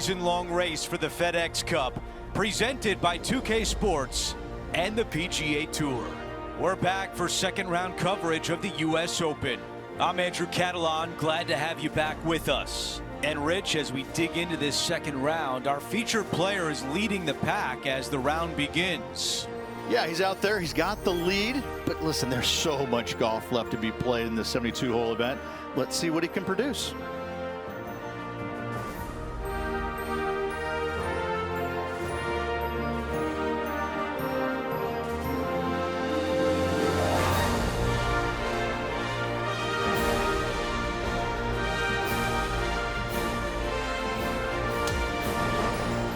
Season-long race for the FedEx Cup, presented by 2K Sports and the PGA Tour. We're back for second-round coverage of the U.S. Open. I'm Andrew Catalan, glad to have you back with us. And Rich, as we dig into this second round, our featured player is leading the pack as the round begins. Yeah, he's out there. He's got the lead. But listen, there's so much golf left to be played in this 72-hole event. Let's see what he can produce.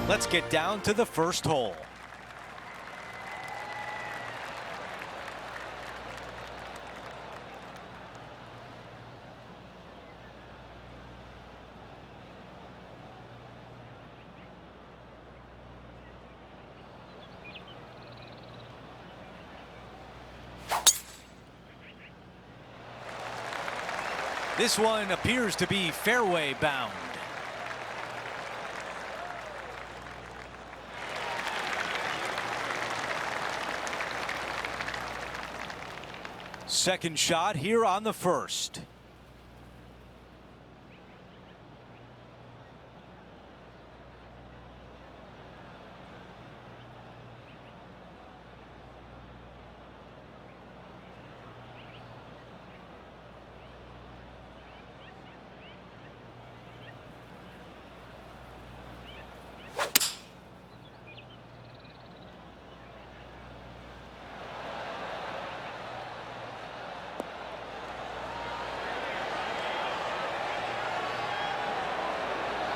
Let's get down to the first hole. This one appears to be fairway bound. Second shot here on the first.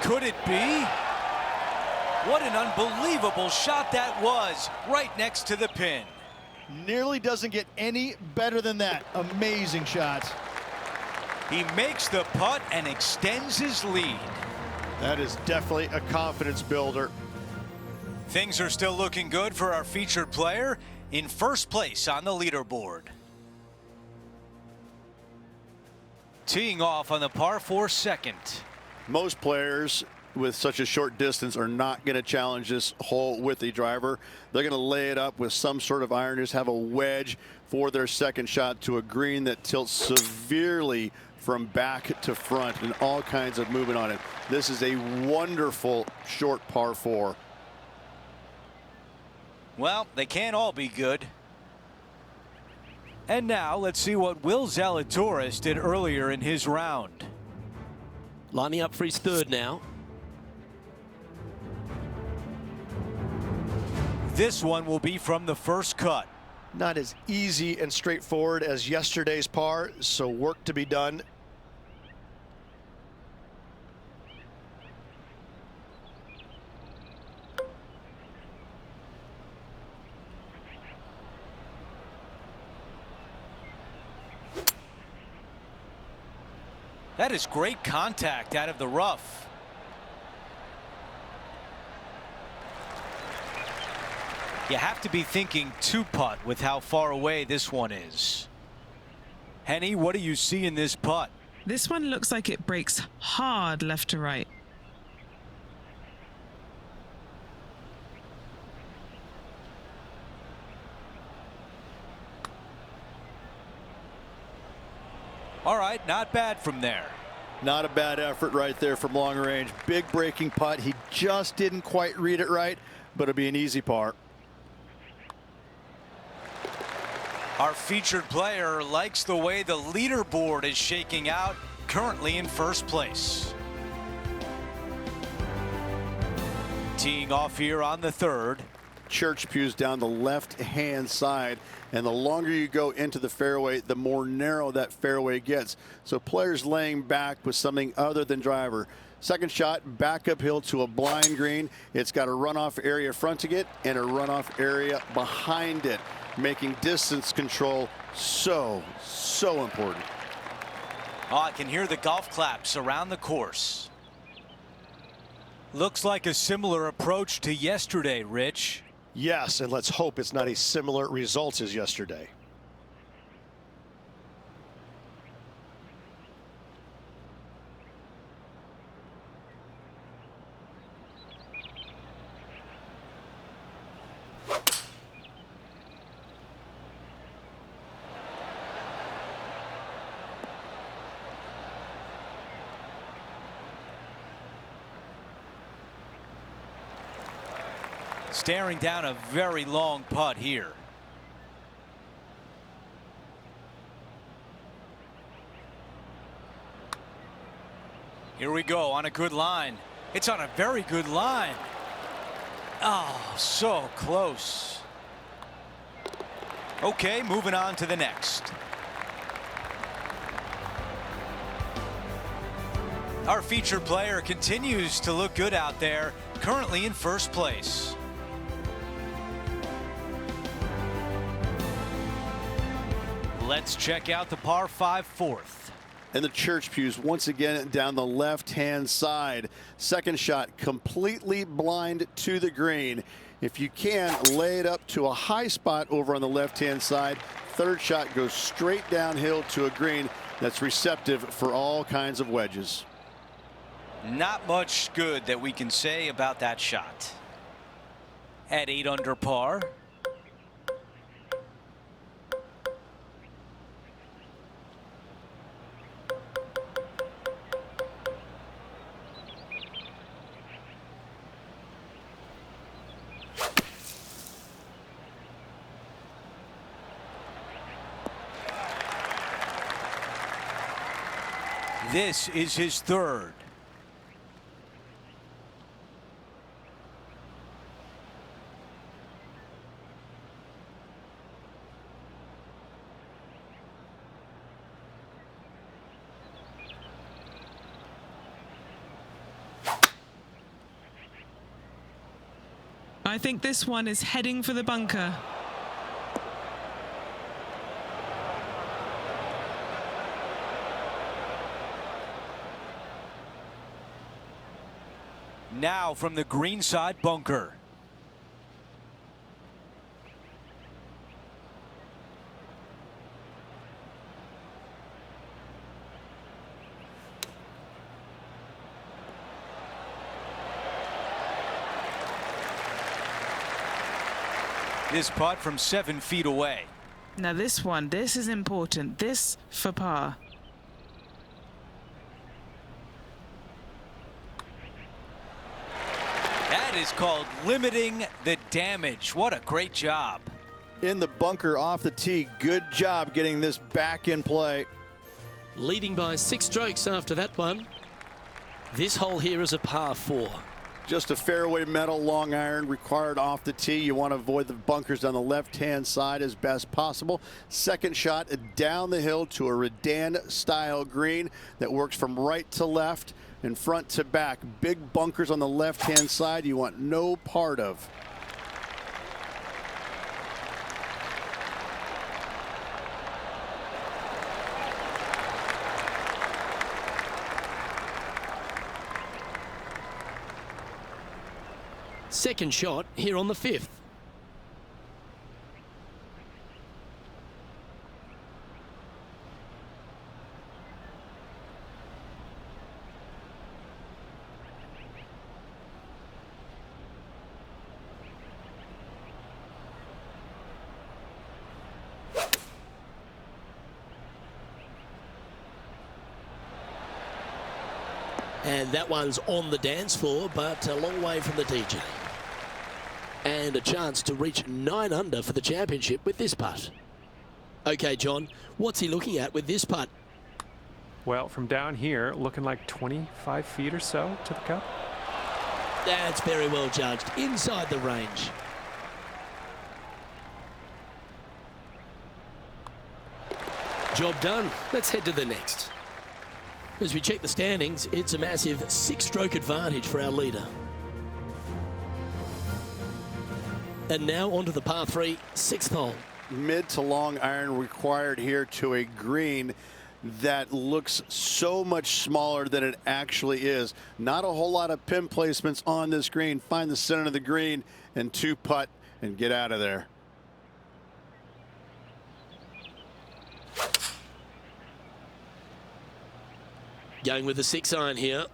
Could it be? What an unbelievable shot that was, right next to the pin. Nearly doesn't get any better than that. Amazing shot. He makes the putt and extends his lead. That is definitely a confidence builder. Things are still looking good for our featured player in first place on the leaderboard. Teeing off on the par 4 second. Most players with such a short distance are not going to challenge this hole with a driver. They're going to lay it up with some sort of iron, just have a wedge for their second shot to a green that tilts severely from back to front and all kinds of movement on it. This is a wonderful short par 4. Well, they can't all be good. And now let's see what Will Zalatoris did earlier in his round. Lining up for his third now. This one will be from the first cut. Not as easy and straightforward as yesterday's par, so work to be done. That is great contact out of the rough. You have to be thinking 2-putt with how far away this one is. Henny, what do you see in this putt? This one looks like it breaks hard left to right. All right, not bad from there. Not a bad effort right there from long range. Big breaking putt. He just didn't quite read it right, but it'll be an easy par. Our featured player likes the way the leaderboard is shaking out, currently in first place. Teeing off here on the third. Church pews down the left-hand side, and the longer you go into the fairway, the more narrow that fairway gets. So players laying back with something other than driver. Second shot back uphill to a blind green. It's got a runoff area fronting it and a runoff area behind it, making distance control so important. Oh, I can hear the golf claps around the course. Looks like a similar approach to yesterday, Rich. Yes, and let's hope it's not a similar result as yesterday. Staring down a very long putt here. Here we go on a good line. It's on a very good line. Oh, so close. Okay, moving on to the next. Our featured player continues to look good out there, currently in first place. Let's check out the par 5 fourth. And the church pews once again down the left-hand side. Second shot completely blind to the green. If you can, lay it up to a high spot over on the left-hand side. Third shot goes straight downhill to a green that's receptive for all kinds of wedges. Not much good that we can say about that shot. At 8 under par. This is his third. I think this one is heading for the bunker. Now from the greenside bunker. This putt from 7 feet away. Now this one, this is important. This for par. That is called limiting the damage. What a great job. In the bunker off the tee. Good job getting this back in play. Leading by 6 strokes after that one. This hole here is a par 4. Just a fairway metal long iron required off the tee. You want to avoid the bunkers on the left-hand side as best possible. Second shot down the hill to a Redan-style green that works from right to left and front to back. Big bunkers on the left-hand side you want no part of. Second shot here on the 5th. And that one's on the dance floor, but a long way from the DJ. And a chance to reach 9 under for the championship with this putt. Okay, John, what's he looking at with this putt? Well, from down here, looking like 25 feet or so to the cup. That's very well judged. Inside the range. Job done. Let's head to the next. As we check the standings, it's a massive 6-stroke advantage for our leader. And now onto the par 3, 6th hole. Mid to long iron required here to a green that looks so much smaller than it actually is. Not a whole lot of pin placements on this green. Find the center of the green and 2-putt and get out of there. Going with the 6-iron here.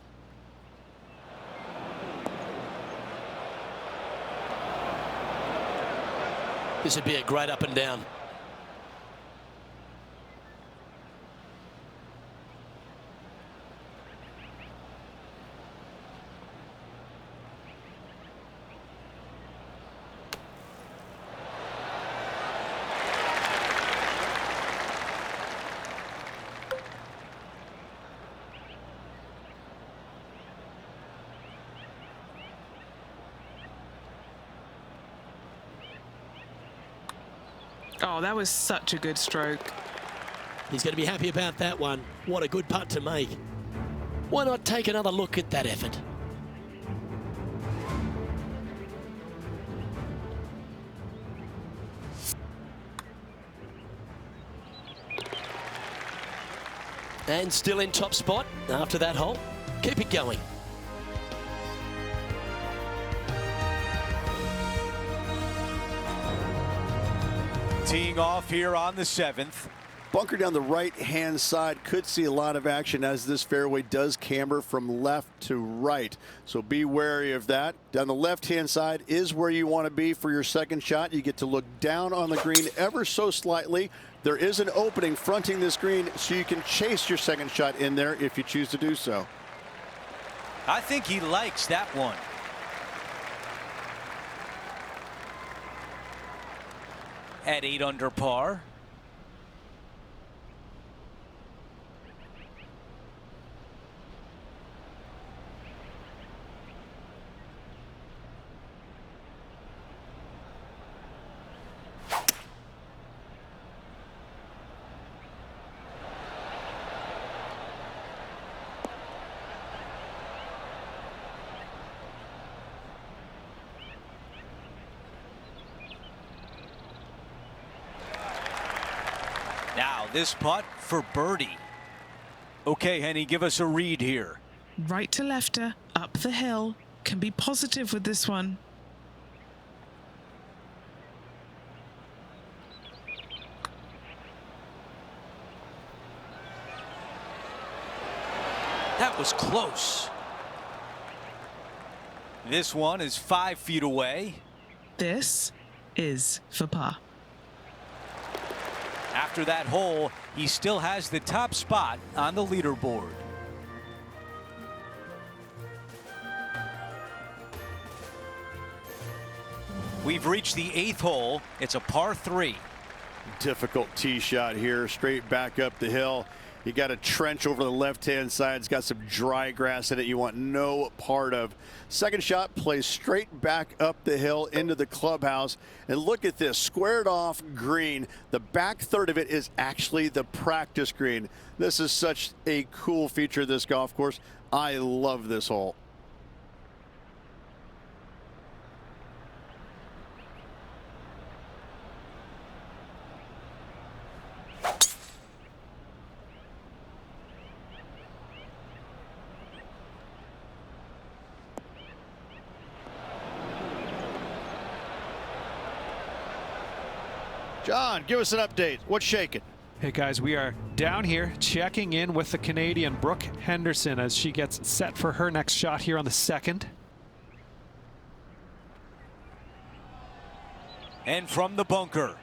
This would be a great up and down. Oh, that was such a good stroke. He's going to be happy about that one. What a good putt to make. Why not take another look at that effort? And still in top spot after that hole. Keep it going. Teeing off here on the 7th. Bunker down the right-hand side could see a lot of action as this fairway does camber from left to right. So be wary of that. Down the left-hand side is where you want to be for your second shot. You get to look down on the green ever so slightly. There is an opening fronting this green, so you can chase your second shot in there if you choose to do so. I think he likes that one. At 8 under par. Now this putt for birdie. Okay, Henny, give us a read here. Right to lefter, up the hill. Can be positive with this one. That was close. This one is 5 feet away. This is for par. After that hole, he still has the top spot on the leaderboard. We've reached the 8th hole. It's a par 3. Difficult tee shot here, straight back up the hill. You got a trench over the left-hand side. It's got some dry grass in it you want no part of. Second shot plays straight back up the hill into the clubhouse. And look at this, squared off green. The back third of it is actually the practice green. This is such a cool feature of this golf course. I love this hole. John, give us an update. What's shaking? Hey guys, we are down here checking in with the Canadian Brooke Henderson as she gets set for her next shot here on the 2nd. And from the bunker.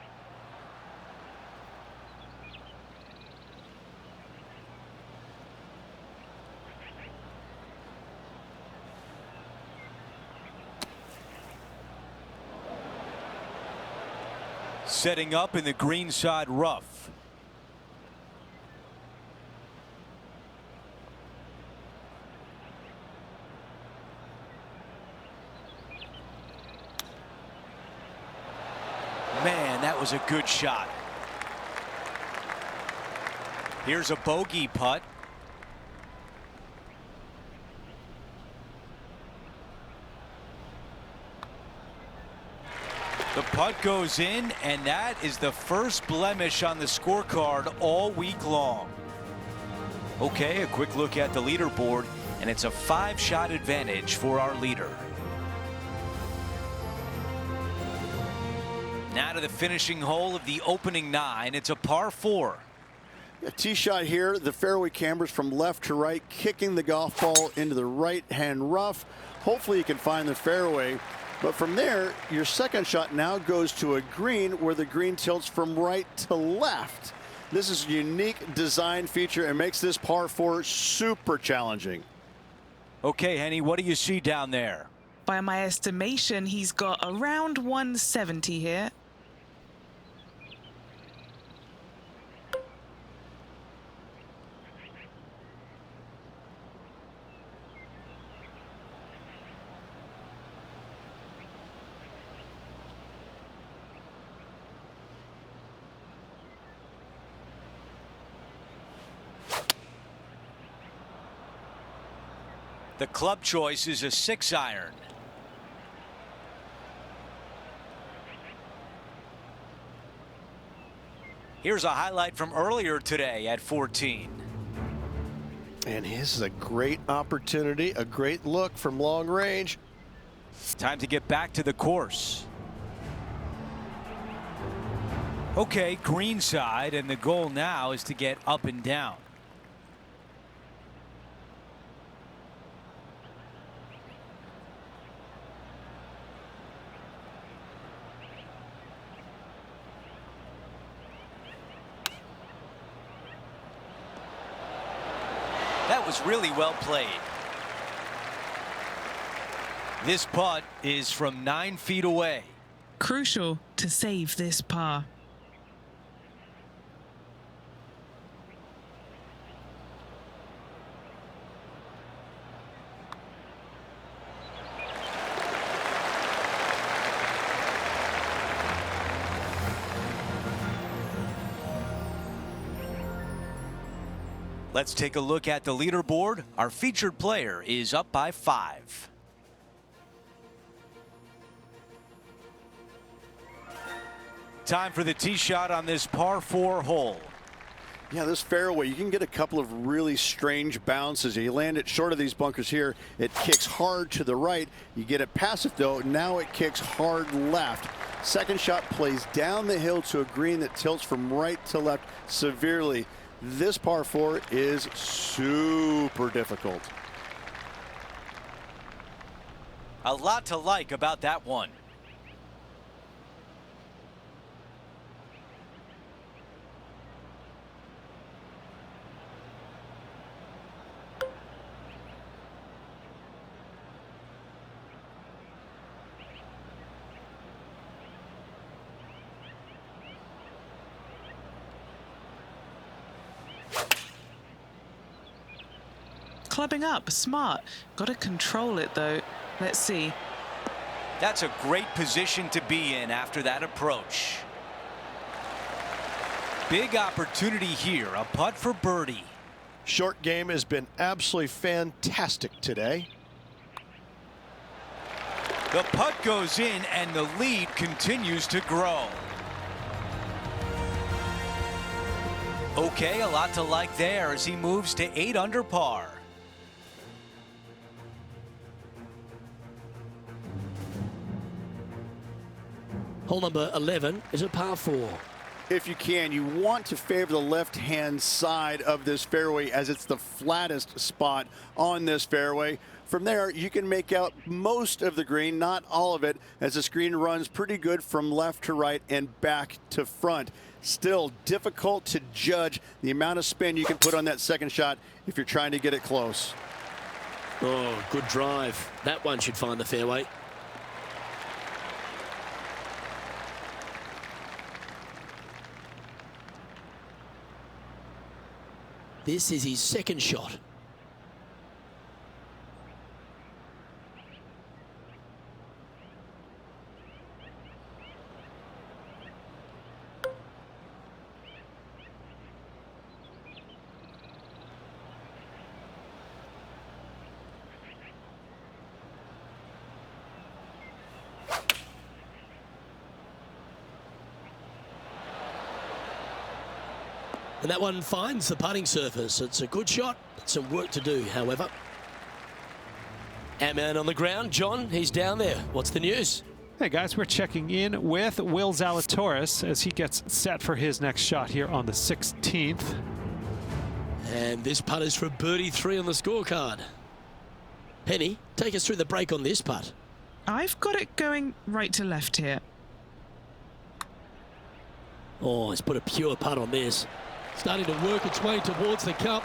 Setting up in the greenside rough. Man, that was a good shot. Here's a bogey putt. The putt goes in, and that is the first blemish on the scorecard all week long. Okay, a quick look at the leaderboard, and it's a 5-shot advantage for our leader. Now to the finishing hole of the opening 9. It's a par 4. A tee shot here. The fairway cambers from left to right, kicking the golf ball into the right-hand rough. Hopefully you can find the fairway. But from there, your second shot now goes to a green where the green tilts from right to left. This is a unique design feature and makes this par 4 super challenging. Okay, Henny, what do you see down there? By my estimation, he's got around 170 here. The club choice is a 6-iron. Here's a highlight from earlier today at 14. And this is a great opportunity, a great look from long range. Time to get back to the course. Okay, green side, and the goal now is to get up and down. That was really well played. This putt is from 9 feet away. Crucial to save this par. Let's take a look at the leaderboard. Our featured player is up by 5. Time for the tee shot on this par 4 hole. Yeah, this fairway, you can get a couple of really strange bounces. You land it short of these bunkers here. It kicks hard to the right. You get it past it, though. Now it kicks hard left. Second shot plays down the hill to a green that tilts from right to left severely. This par 4 is super difficult. A lot to like about that one. Clubbing up, smart. Got to control it though. Let's see. That's a great position to be in after that approach. Big opportunity here, a putt for birdie. Short game has been absolutely fantastic today. The putt goes in and the lead continues to grow. Okay, a lot to like there as he moves to 8 under par. Hole number 11 is a par 4. If you can, you want to favor the left-hand side of this fairway as it's the flattest spot on this fairway. From there, you can make out most of the green, not all of it, as the screen runs pretty good from left to right and back to front. Still difficult to judge the amount of spin you can put on that second shot if you're trying to get it close. Oh, good drive. That one should find the fairway. This is his second shot. And that one finds the putting surface. It's a good shot. Some work to do, however. Ant-Man on the ground. John, he's down there. What's the news? Hey guys, we're checking in with Will Zalatoris as he gets set for his next shot here on the 16th. And this putt is for birdie 3 on the scorecard. Penny, take us through the break on this putt. I've got it going right to left here. Oh, he's put a pure putt on this. Starting to work its way towards the cup.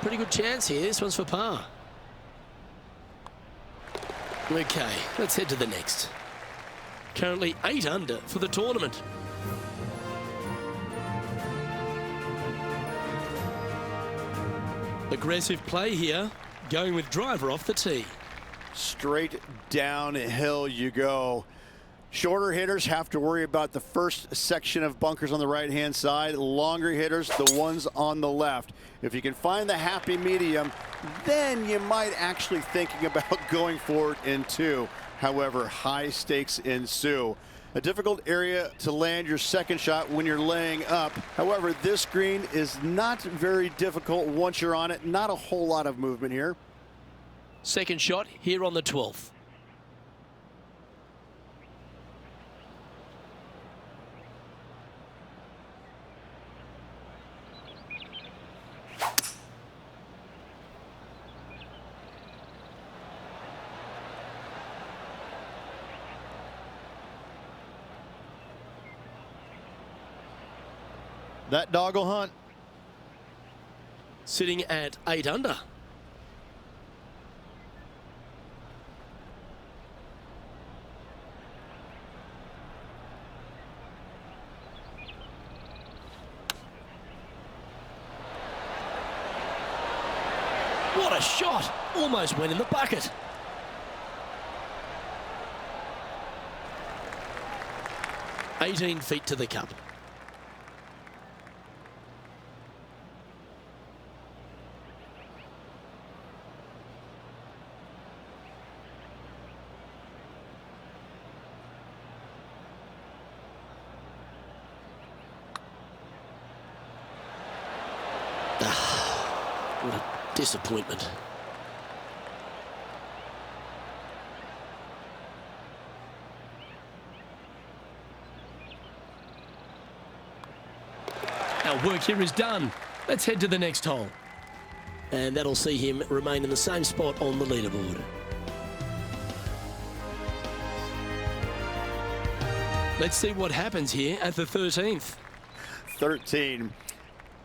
Pretty good chance here. This one's for par. Okay, let's head to the next. Currently 8 under for the tournament. Aggressive play here, going with driver off the tee. Straight downhill you go. Shorter hitters have to worry about the first section of bunkers on the right-hand side. Longer hitters, the ones on the left. If you can find the happy medium, then you might actually thinking about going for it in two. However, high stakes ensue. A difficult area to land your second shot when you're laying up. However, this green is not very difficult once you're on it. Not a whole lot of movement here. Second shot here on the 12th. That dog will hunt. Sitting at 8 under. What a shot! Almost went in the bucket. "18 feet to the cup." What a disappointment. Our work here is done. Let's head to the next hole. And that'll see him remain in the same spot on the leaderboard. Let's see what happens here at the 13th. 13.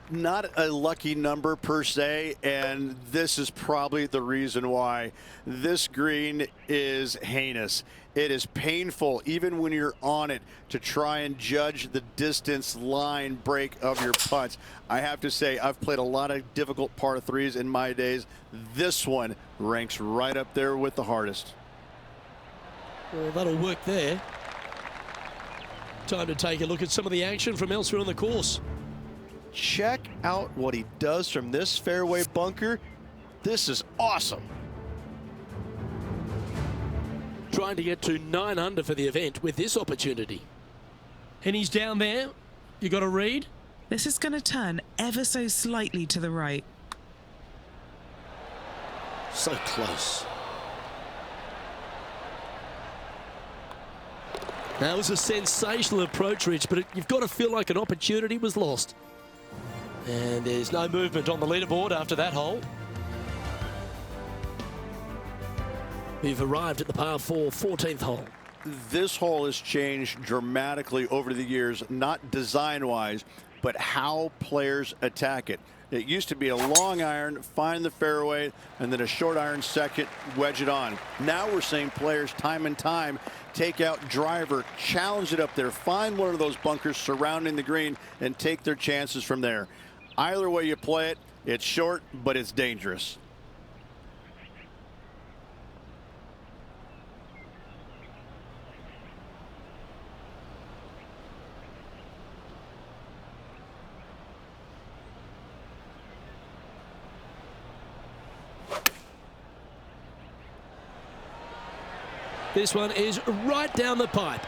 Not a lucky number per se, and this is probably the reason why. This green is heinous. It is painful, even when you're on it, to try and judge the distance line break of your putts. I have to say, I've played a lot of difficult par threes in my days. This one ranks right up there with the hardest. Well, that'll work there. Time to take a look at some of the action from elsewhere on the course. Check out what he does from this fairway bunker. This is awesome. Trying to get to 9 under for the event with this opportunity. And he's down there. You got a read? This is going to turn ever so slightly to the right. So close. That was a sensational approach, Rich, but you've got to feel like an opportunity was lost. And there's no movement on the leaderboard after that hole. We've arrived at the par 4 14th hole. This hole has changed dramatically over the years, not design-wise, but how players attack it. It used to be a long iron, find the fairway, and then a short iron second, wedge it on. Now we're seeing players time and time take out driver, challenge it up there, find one of those bunkers surrounding the green, and take their chances from there. Either way you play it, it's short, but it's dangerous. This one is right down the pipe.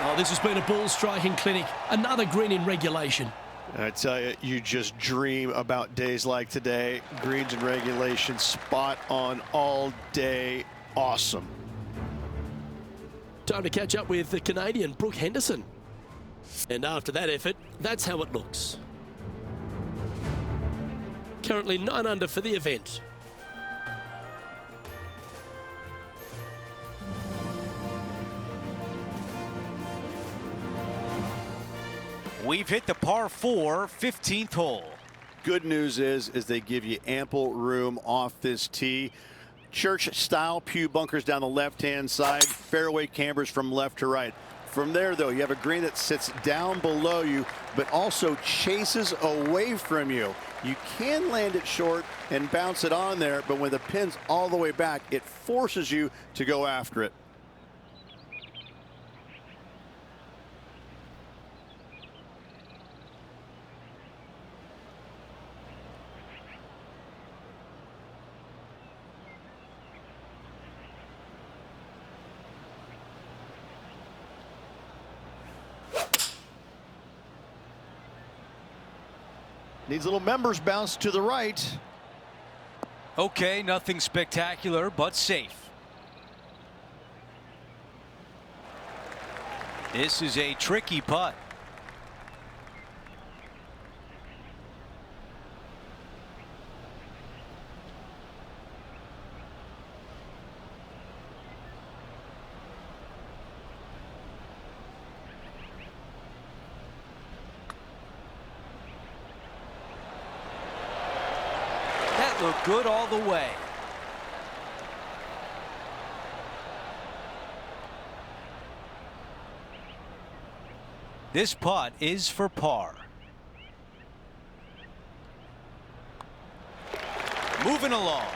Oh, this has been a ball striking clinic. Another green in regulation. I tell you, you just dream about days like today. Greens in regulation, spot on all day. Awesome. Time to catch up with the Canadian Brooke Henderson. And after that effort, that's how it looks. Currently 9 under for the event. We've hit the par 4 15th hole. Good news is they give you ample room off this tee. Church-style pew bunkers down the left-hand side, fairway cambers from left to right. From there, though, you have a green that sits down below you, but also chases away from you. You can land it short and bounce it on there, but when the pin's all the way back, it forces you to go after it. Needs a little members bounce to the right. Okay, nothing spectacular, but safe. This is a tricky putt. That looked good all the way. This putt is for par. Moving along.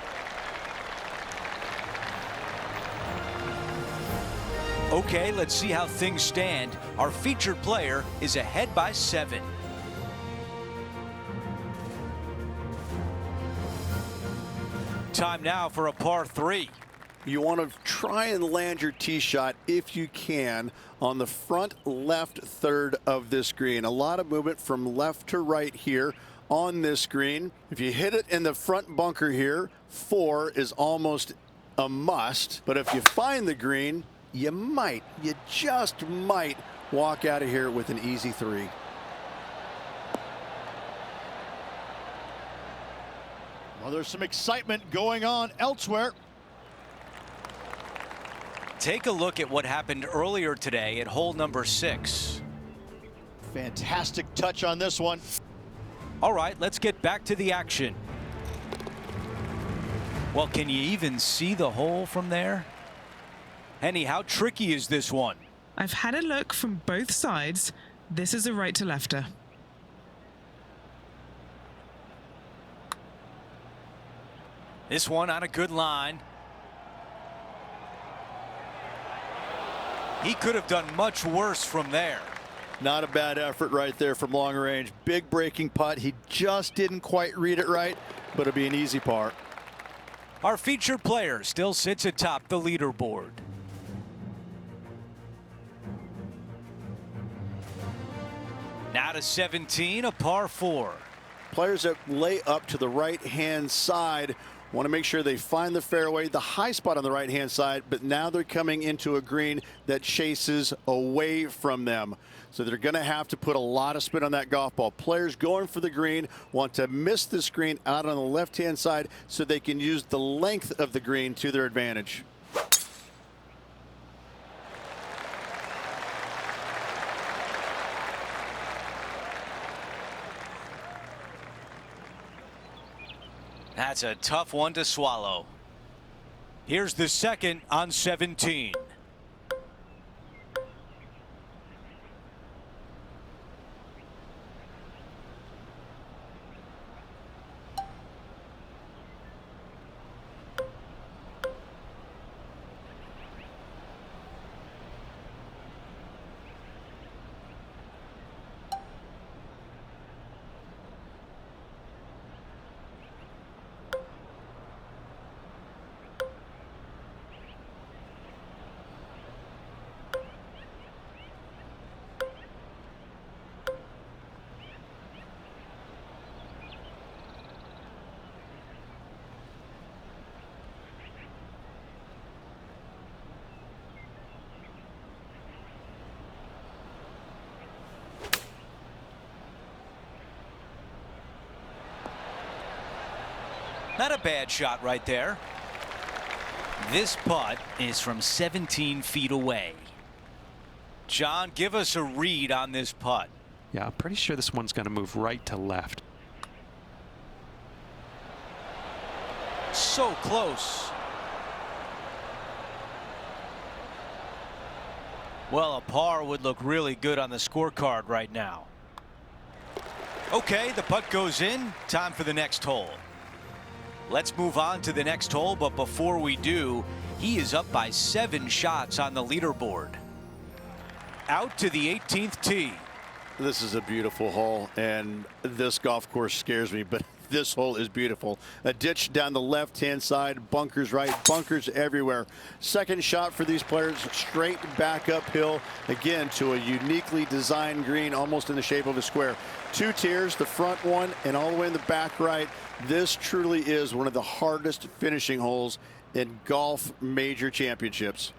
Okay, let's see how things stand. Our featured player is ahead by 7. Time now for a par 3. You want to try and land your tee shot if you can on the front left third of this green. A lot of movement from left to right here on this green. If you hit it in the front bunker here, 4 is almost a must. But if you find the green, you just might walk out of here with an easy 3. Well, there's some excitement going on elsewhere. Take a look at what happened earlier today at hole number 6. Fantastic touch on this one. All right, let's get back to the action. Well, can you even see the hole from there? Henny, how tricky is this one? I've had a look from both sides. This is a right to lefter. This one on a good line. He could have done much worse from there. Not a bad effort right there from long range. Big breaking putt. He just didn't quite read it right, but it'll be an easy par. Our featured player still sits atop the leaderboard. Now to 17, a par 4. Players that lay up to the right-hand side want to make sure they find the fairway, the high spot on the right-hand side, but now they're coming into a green that chases away from them. So they're going to have to put a lot of spin on that golf ball. Players going for the green want to miss the screen out on the left-hand side so they can use the length of the green to their advantage. That's a tough one to swallow. Here's the second on 17. Not a bad shot right there. This putt is from 17 feet away. John, give us a read on this putt. Yeah, I'm pretty sure this one's going to move right to left. So close. Well, a par would look really good on the scorecard right now. Okay, the putt goes in. Time for the next hole. Let's move on to the next hole, but before we do, he is up by 7 shots on the leaderboard. Out to the 18th tee. This is a beautiful hole, and this golf course scares me, but this hole is beautiful. A ditch down the left-hand side, bunkers right, bunkers everywhere. Second shot for these players, straight back uphill, again to a uniquely designed green, almost in the shape of a square. 2 tiers, the front one and all the way in the back right. This truly is one of the hardest finishing holes in golf major championships.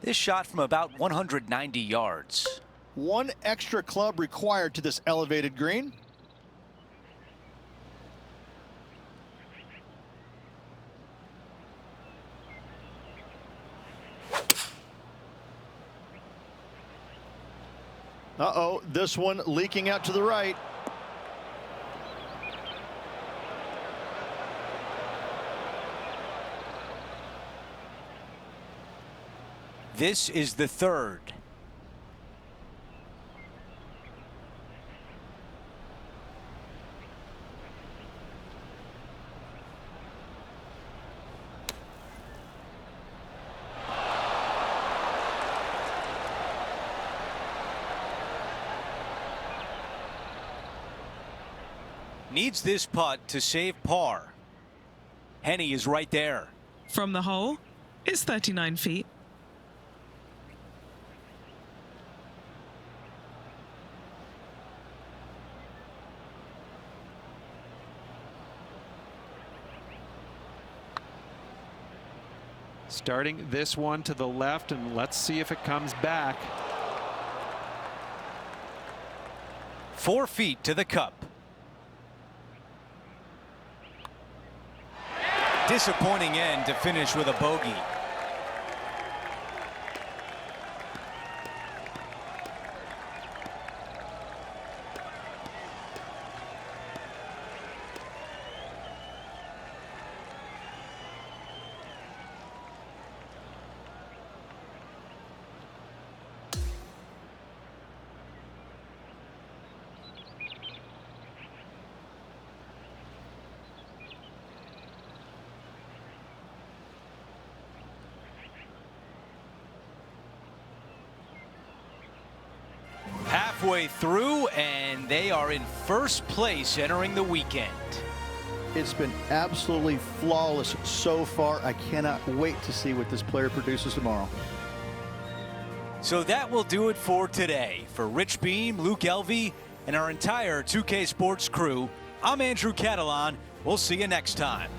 This shot from about 190 yards. 1 extra club required to this elevated green. Uh-oh, this one leaking out to the right. This is the third. Needs this putt to save par. Henny is right there. From the hole, it's 39 feet. Starting this one to the left, and let's see if it comes back. 4 feet to the cup. Disappointing end to finish with a bogey. Halfway through, and they are in first place entering the weekend. It's been absolutely flawless so far. I cannot wait to see what this player produces tomorrow. So that will do it for today. For Rich Beam, Luke Elvey, and our entire 2K Sports crew, I'm Andrew Catalan. We'll see you next time.